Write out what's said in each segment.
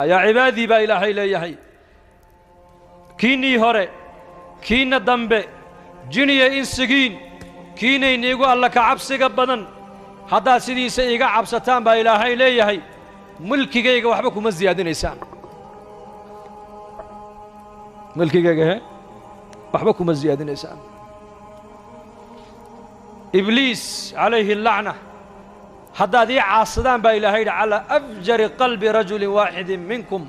يا عبادي با إلهي ليهي كيني هوري كينا دنبي جيني إنسجين كيني نيقو الله كعبسي قبضن هذا سيدي سيقا عبستان با إلهي ليهي ملكي جيجا وحبكم الزيادة نيسان ملكي جيجا وحبكم الزيادة نيسان إبليس عليه اللعنة هذا ذي عاصدان با إلهي على أفجر قلب رجل واحد منكم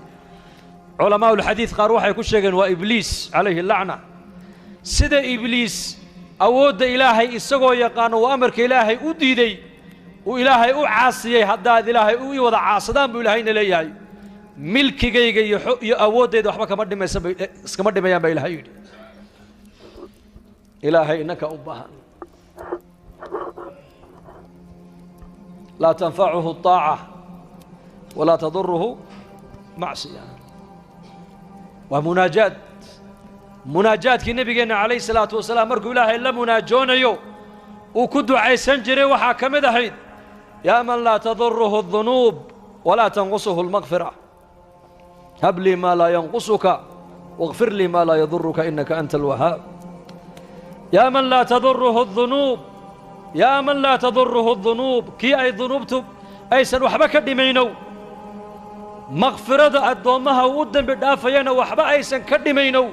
علماء الحديث قالوا يكون شيئا وإبليس عليه اللعنة سيد إبليس أود إلهي إسقوا يقان وأمرك إلهي أديدي وإلهي أعاصي هذا إلهي وضع عاصدان بإلهين ليهي ملك جيجي أود إذا حبك مد ما يسبي اسكمد ما يبي إلهي إلهي إنك أبها لا تنفعه الطاعة ولا تضره معصية ومناجات كي نبينا عليه الصلاة والسلام مركو إلهي إلا مناجون يو وكدو عيسان جري وحاكم دهيد يا من لا تضره الذنوب ولا تنقصه المغفرة هب لي ما لا ينقصك واغفر لي ما لا يضرك إنك أنت الوهاب يا من لا تضره الذنوب يا من لا تضره الذنوب كي أي ذنوبتب أيسن وحبك دمينو مغفرة الدومها ودن بدافينا وحبا أيسن كدمينو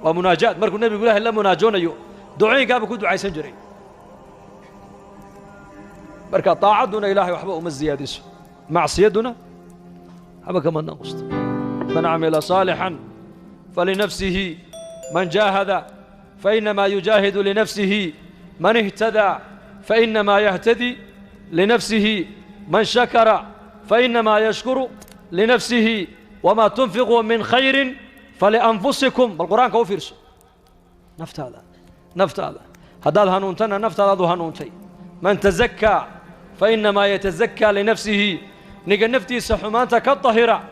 ومناجات مركو النبي يقول إلا مناجون يو دعين قابل كدو عيسن جري مركا طاعتنا إلهي وحبا أمزيادس معصيتنا حبا كمان نقصد من عمل صالحا فلنفسه من جاهد فإنما يجاهد لنفسه من اهتدى فإنما يهتدي لنفسه من شكر فإنما يشكر لنفسه وما تنفقوا من خير فلأنفسكم بالقرآن كوفيرس نفت هذا هذا هنونتنا نفت هذا هنونتي من تزكى فإنما يتزكى لنفسه نيجا نفتي سحمانتا كالطهرة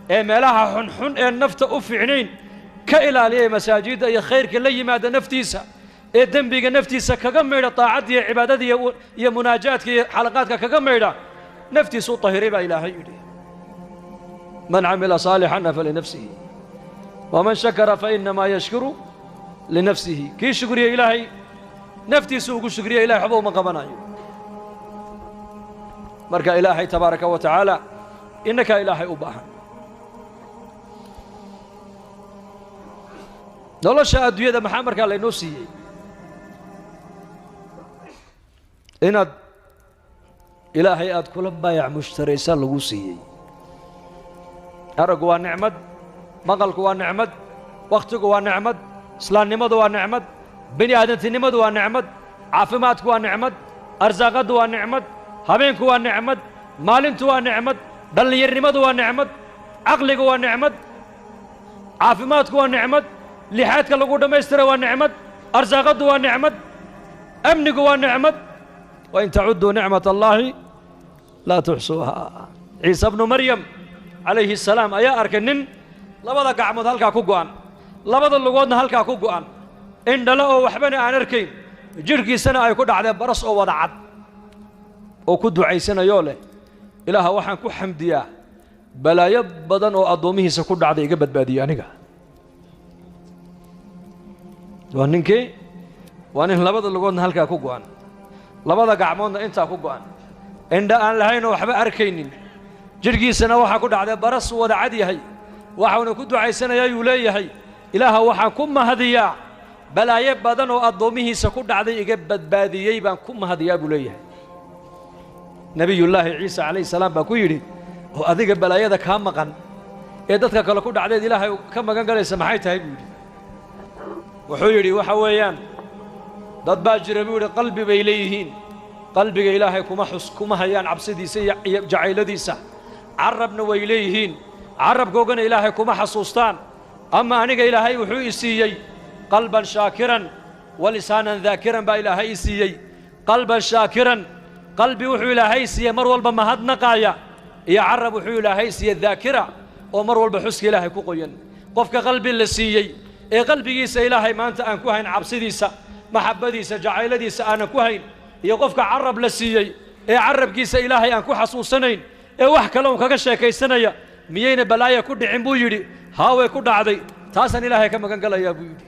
مالها حنحن النفط أفعنين كإلى لي مساجد يا خير كلي ماذا نفتيسا دنبيغا نفتيسا كغميرا طاعتي يا عبادتي يا مناجاتك حلقاتك كغميرا نفتيسو طهري با إلهي من عمل صالحا فلنفسه ومن شكر فإنما يشكر لنفسه كي شكر يا إلهي نفتيسو شكر يا إلهي حبو مقبنا مركا إلهي تبارك وتعالى إنك إلهي أباها nolosha adduunyada maxaa markaa laynoo siiyey inaad ilaahay aad kula baayac mushtaraysan lagu siiyey araggu waa nicmad maqalku waa nicmad wakhtigu waa nicmad islaamnimadu waa nicmad bini aadantinimadu waa nicmad caafimaadku waa nicmad arsaaqadu waa nicmad habeenku waa nicmad maalintu waa nicmad dhallinyarnimadu waa nicmad caqligu waa nicmad caafimaadku waa nicmad لحياتك لقول دميستر ونعمة أرزاقد ونعمة أمنك ونعمة وإن تعدوا نعمة الله لا تحصوها عيسى ابن مريم عليه السلام أيا أركنن لبدا قعمد هلكا كوغوان لبدا لغودنا هلكا كوغوان إن دلأوا وحبني عن أركين جركي سنة يكون على برس أو وضعت وكدو عيسنا يولي إلها وحن كو حمديا بلا يبدن أو أضومه سكود عدي قبد باديانيقا وانكي وانه لبدا لغودنا هلكا كوغوان لبدا قعمودنا انتا كوغوان إن دا أن لهين وحبا أركينين جرقي سنة وحا كود عدي برس وضعت يهي وحاونا كدو عيسنا يولي يهي إلها وحا كم هديا بلا يبدن أو أضومه سكود عدي قبد باديان كم هديا بوليه نبي الله عيسى عليه السلام باكويري هو أذيك بلا يدك هم مقن يدتك كلا كود عدي إلهي كم مقن قال سمحيتها يقولي وحيري وحويان ضد باجر بيقول قلبي بيليهين قلبي إلهي كما هيان عبسدي سي جعيلدي سا عربنا ويليهين عرب جوجنا إلهي كما حصوصتان أما أنا إلهي وحوي سيي قلبا شاكرا ولسانا ذاكرا بإلهي سيي قلبا شاكرا قلبي وحوي إلهي سيي مرول بمهد نقايا يا عرب وحوي إلهي سيي الذاكرة ومرول بحسك إلهي كوقيا قفك قلبي اللي سيي إيه قلبي سا إلهي ما أنت أن كوهين عبسدي سا محبدي سا جعيلدي سا أنا كوهين يقفك عرب لسيي إيه عرب كيس إلهي أن كو حصوصنين إيه وحكا لهم كاكشا كيسانيا miyayna balaaya ku dhicin buu yidhi haaway ku dhacday taasaan ilaahay ka magan galayaa buu yidhi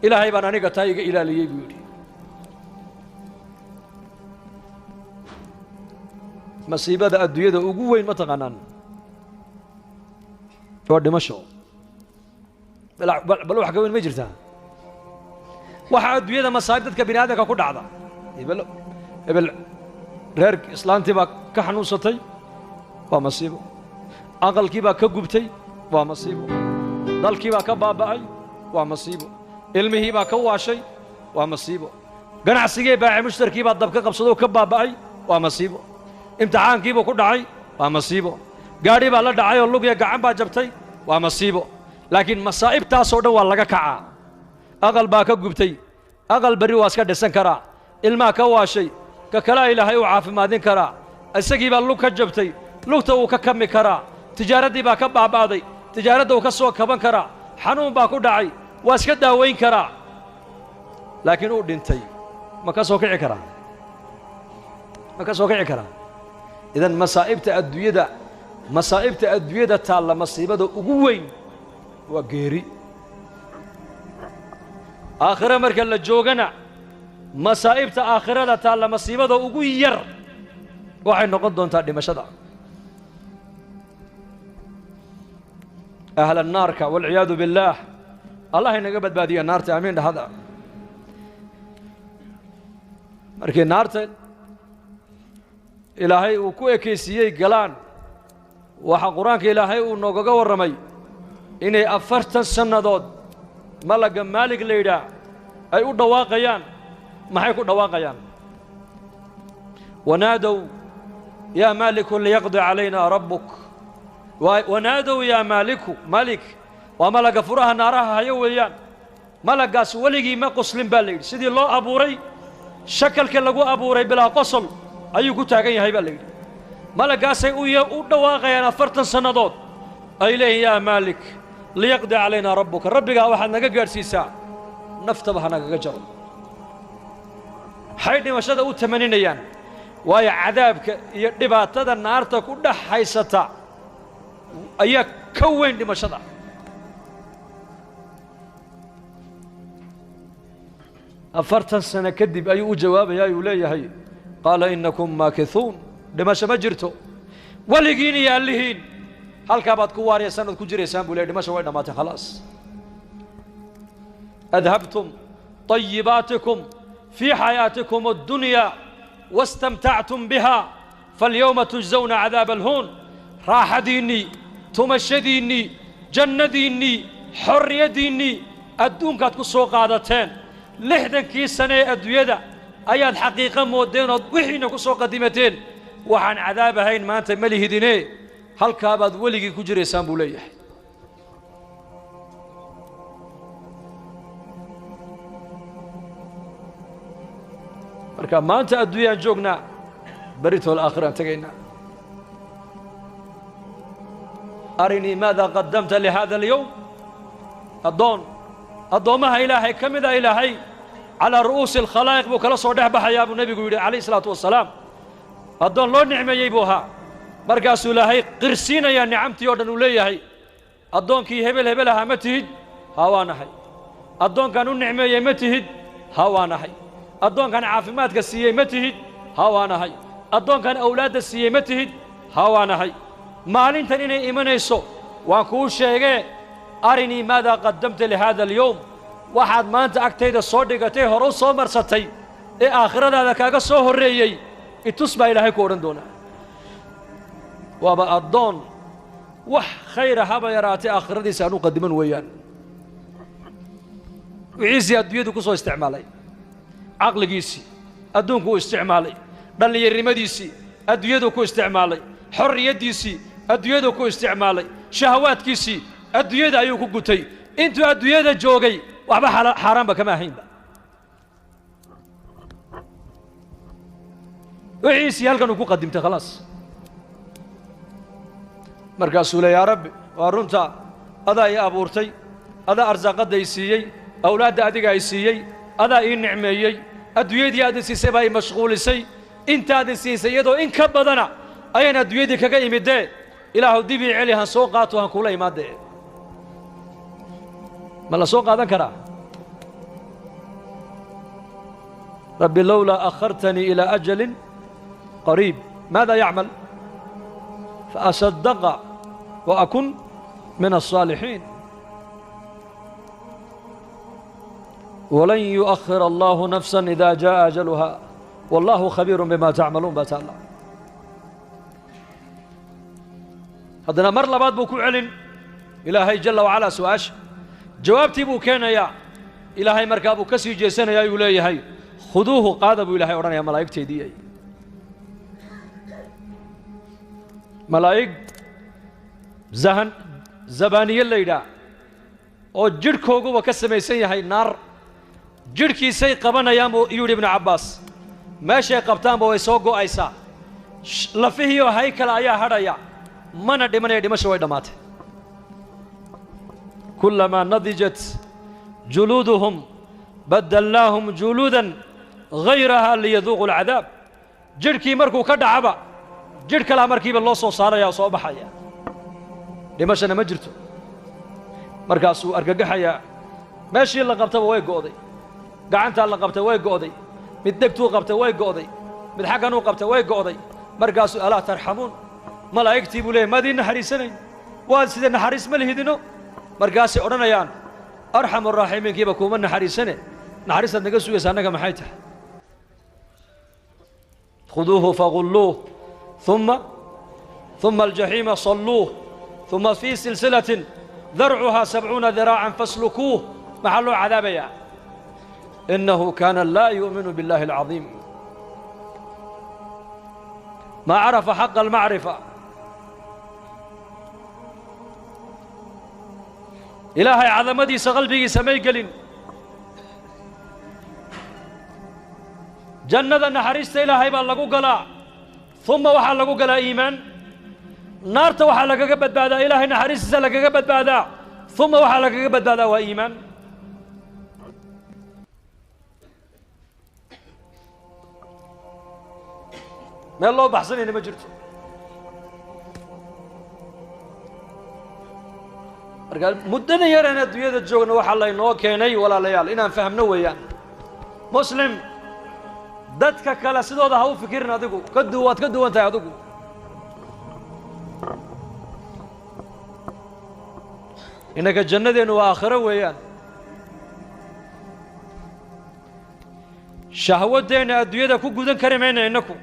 ilaahay baan aniga taa iga ilaaliyey buu yidhi masiibada adduunyada ugu weyn ma taqaanaan waa dhimasho bal wax ka weyn ma jirtaa waxa adduunyada masaa'ib dadka bini aadamka ku dhacda hebel reer islaantii baa ka xanuunsatay waa masiibo aqalkii baa ka gubtay waa masiibo dalkii baa ka baaba'ay waa masiibo ilmihii baa ka waashay waa masiibo ganacsigii baaci mushtarkii baa dab ka qabsadoo ka baaba'ay waa masiibo imtixaankiibuu ku dhacay waa masiibo gaadhi baa la dhacay oo lug iyo gacan baa jabtay waa masiibo laakiin masaa'ibtaasoo dhan waa laga kacaa aqal baa ka gubtay aqal berri waa iska dhisan karaa ilmaha ka waashay ka kalea ilaahay uu caafimaadin karaa isagii baa lug ka jabtay lugta wuu ka kami karaa tijaaraddii baa ka baaba'day tijaaradda uu ka soo kaban karaa xanuun baa ku dhacay waa iska daawayn karaa laakiin uu dhintay ma ka soo kici karaa ma ka soo kici karaa idan masaa'ibta adduunyada taalla masiibada ugu weyn waa geeri aakhire marka la joogana masaa'ibta aakhirada taalla masiibada ugu yar waxay noqon doontaa dhimashada ahla naarka walciyaadu billaah allah inaga badbaadiya naarta amiin dhahada markii naarta ilaahay uu ku ekaysiiyey galaan waxaa qur-aanka ilaahay uu noogaga warramay inay 40 sannadood malaga maalig la yidhaah ay u dhawaaqayaan maxay ku dhawaaqayaan wanaadow yaa maaliku liyaqdi calaynaa rabbuk wanaadow yaa maaliku malik waa malaga furaha naaraha hayo weeyaan malagaas weligii ma qoslin baa la yidhi sidii loo abuuray shakalka lagu abuuray bilaa qosol ayuu ku taagan yahay baa la yidhi malagaasay u dhawaaqayaan 40 sannadood ay leeyihin yaa maalik liyaqdi calaynaa rabbuka rabbigaa waxaad naga gaadhsiisaa naftaba ha nagaga jaro waxay dhimashada u tamaninayaan waayo cadaabka iyo dhibaatada naarta ku dhex haysata ayaa ka weyn dhimashada afartan sano kadib ayuu u jawaabayaa ayuu leeyahay qaala innakum maakithuun dhimasho ma jirto weligiin iyo allihiin halkaa baad ku waariyaysan ood ku jiraysaan buu leeyahy dhimasho way dhammaatay khalaas adhabtum طيباتكم في حياتكم الدنيا واستمتعتم بها فاليوم تجزون عذاب الهون راحة ديني تمشى ديني جنة ديني حرية ديني أدون كاتكو سوق عادتين لحدن كي سنة أدوية أياد حقيقة مودين وحين كو سوق قديمتين وحن عذاب هين ما أنت مليه ديني هل كابد ولي كجري سامبوليه marka maanta adduunyaan joognaa baritol aakhiraan tagaynaa arinii maada qaddamta lihada alyowm addoommaha ilaahay ka mida ilaahay calaa ru'uusi alkhalaa'iq buu kala soo dhex baxayaa buu nebigu yidhi calayhi salaatu wasalaam addoon loo nicmeeyey buu ahaa markaasuu ilaahay qirsiinayaa nicamtii oo dhan uu leeyahay addoonkii hebel hebel ahaa ma tihid haa waa nahay addoonkaan u nicmeeyey ma tihid haa waa nahay addoonkan caafimaadka siiyey ma tihid haa waa nahay addoonkan awlaadda siiyey ma tihid haa waa nahay maalintan inay imanayso waan kuu sheegee arinii maadaa qaddamta lihaada alyowm waxaad maanta agtayda soo dhigatay hore u soo marsatay ee aakhiradaada kaaga soo horreeyey itus baa ilaahay ku odhan doonaa waaba addoon wax khayra haba yaraatay aakhiradiisa aan u qadiman weeyaan wixiisii adduunyadu ku soo isticmaalay caqligiisii adduunku uu isticmaalay dhallinyarnimadiisii adduunyaduu ku isticmaalay xorriyaddiisii adduunyaduu ku isticmaalay shahawaadkiisii adduunyada ayuu ku gutay intuu adduunyada joogay waxba xaaraanba kama ahaynba wixiisii halkan uu ku qadimtay khalaas markaasuu le yaa rabbi waa runta adaa ii abuurtay adaa arsaaqadda i siiyey awlaadda adiga ay siiyey adaa ii nicmeeyey adduunyadii aadin siisay baa i mashquulisay intaadin siisay iyadoo in ka badana ayaan adduunyadii kaga imidee إله دبي عليها سوقات وهن كلها مادة ما لا سوق هذا كرا ربي لولا أخرتني إلى أجل قريب ماذا يعمل فأصدق وأكن من الصالحين ولن يؤخر الله نفسا إذا جاء أجلها والله خبير بما تعملون بتعالى هذا مر لبعض بوكو علن إلهي جل وعلا سواش جوابتي بو كان يا إلهي مركابو كسي جيسان يا يولي هاي خذوه قادبوا إلهي ورنا يا ملائكتي دي ملائك زهن زباني الليلة أو جركوغو وكسمي سي هاي نار جركي سي قبنا يامو يولي ابن عباس ماشي قبطان بو يسوقو أيسا لفيه هيكل آيا هرايا من دمنا دمشق ويدمات كلما نضجت جلودهم بدلناهم جلودا غيرها ليذوقوا العذاب جركي مركو كدعبا جرك لا مركيب الله سو صاريا سو بخايا دمشقنا ما جرتو markaasuu argagaxaya meeshii la qabtay way go'day gacanta la qabtay way go'day mid degtuu qabtay way go'day mid xaqan uu qabtay way go'day markaasuu ala tarxamuun malaa'iktii buu leeyahay madina naxariisanay waa sida naxariis ma lihidino markaasay odhanayaan arhamur raahimiin kiiba kuma naxariisane naxariisad naga sugaysa anaga maxay tahay khuduuhu faghulluuh thumma al-jahiima salluuh thumma fi silsilatin ذرعها 70 ذراعا فاسلكوه محله عذابيا إنه كان لا يؤمن بالله العظيم ما عرف حق المعرفة إلهي عظمتي سقلبي سمي قلن جنة نحرست إلهي بلغو قلا ثم وحلقو قلا إيمان نارته waxaa lagaga badbaadaa ilaahay naxariistiisa lagaga badbaadaa uma waxaa lagaga badbaadaa waa iimaan meel loo baxsanayna ma jirto marka muddada yar aan adduunyada joogno waxaa laynoo keenay walaalayaal inaan fahmno weeyaan muslim dadka kale sidooda ha u fikirin adigu waad ka duwan tahay adigu إنك جنة وآخرة ويان شهوة دينا الدنيا كو جودن كريمين إنكو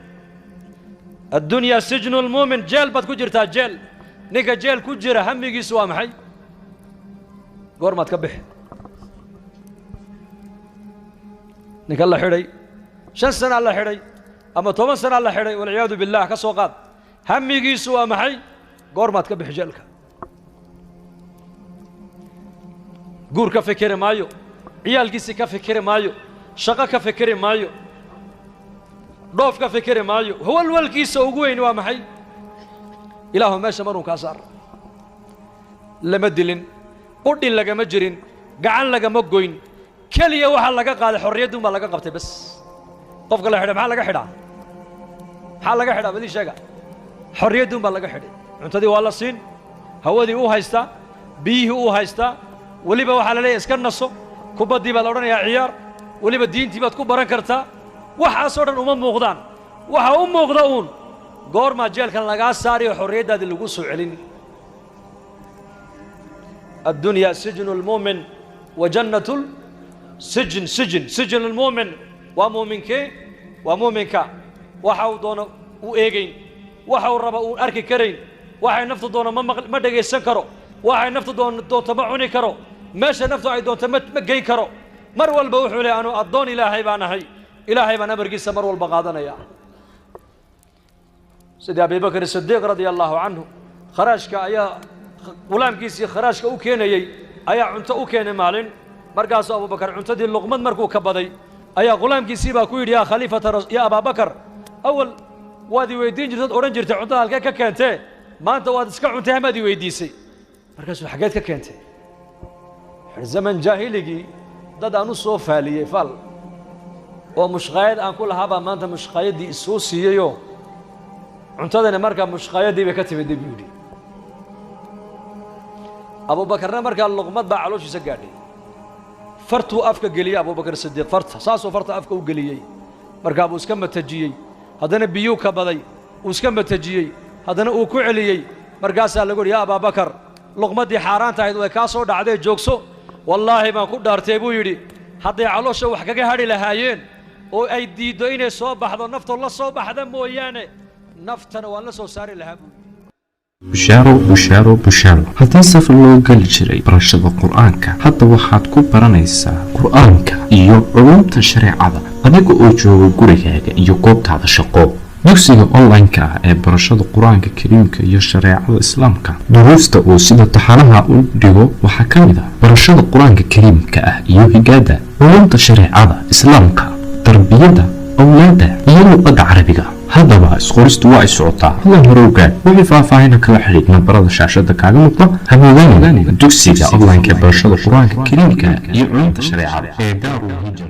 الدنيا سجن المؤمن جيل بد كجرتا جيل نيكا جيل كجرا هم يجي سوا محي قور ما تكبح نيكا الله حري شن سنة الله حري أما 8 سنة الله حري والعياذ بالله كسوقات هم يجي سوا محي قور ما تكبح جيلك قور كفكر مايو عيال كيسي كفكر مايو شقا كفكر مايو ضوف كفكر مايو هو الكيس وقوين وامحي إله ما شمرون كاسار لما دلين قردين لقا مجرين قعان لقا مقوين كليا وحال لقا قال حرية دوما لقا قبتي بس قفق الله حدا محال لقا حدا حال لقا حدا بدي شاقا حرية دوما لقا حدا عنتدي والله الصين هو دي هايستا بيه هايستا waliba waxa la leeyahay iska naso kubadii baa la oranayaa ciyaar waliba diintii baad ku baran kartaa waxa soo dhan uma muuqdaan waxa u muuqda uun goorma jeelkan laga saariyo xorriyadaada lagu soo celin الدنيا سجن المؤمن وجنة سجن المؤمن ومؤمنك waxau doono u eegayn waxau raba uu arki karayn waxay naftu doono ma dhageysan karo waxay naftu doonto ma cuni karo meesha naftu ay doonto ma geyn karo mar walba wuxuu leeyahay anu addoon ilaahay baan ahay ilaahay baan amarkiisa mar walba qaadanaya sida Abu Bakr as-Siddiq radiyallahu anhu kharaashka ayaa gulaamkiisii kharaashka u keenayay ayaa cunto u keenay maalin markaas Abu Bakr cuntadii luqmad markuu ka baday ayaa gulaamkiisii baa ku yidhi yaa khaliifata ya Abu Bakr awal waad weydiin jirtay oran jirtay cuntada halkee ka keentay maanta waad iska cuntay hamaad weydiisay markaasuu xageed ka keentay zaman jaahiligi dad aanu soo faaliyay fal oo mushqaayad aan ku lahaaba maanta mushqaayadii isoo siiyayo cuntadana markaa mushqaayadii bay ka timid biyudi أبو بكر مركا اللقمات بعلوش يسجعني فرتو أفك قليا أبو بكر الصديق فرت ساسو فرت أفك وقليي مركا أبو سكمة تجيي هذا بيوك بدي وسكمة تجيي هذا أوكو عليي مركا سأل يقول يا أبا بكر لقمة دي حاران تايد وكاسو دعدي جوكسو والله ما كنت أرتيبو يدي هذا علوش وحكاك هاري لهايين oo ay diido inay soo baxdo nafta la soo baxda mooyaane naftana waa la soo saari lahaa bushaaro haddii safar loo geli jiray barashada qur-aanka hadda waxaad ku baranaysaa qur-aanka iyo culumta shareecada adiga oo jooga gurigaaga iyo goobtaada shaqo dugsiga online-ka ah ee barashada qur-aanka kariimka iyo shareecada islaamka duruusta oo sida taxanaha u dhigo waxaa ka mid ah barashada qur-aanka kariimka ah iyo higaada culumta shareecada islaamka tarbiyada awlaada iyo luqadda carabiga haddaba isqoristu waa ay socotaa hadan horowgaad wixii faahfaahina kala xidhiid nambarada shaashada kaaga muuqda hamoodaan dugsiga online-ka ee barashada qur-aanka kariimka iyo culumta shareecada ee daarul hijra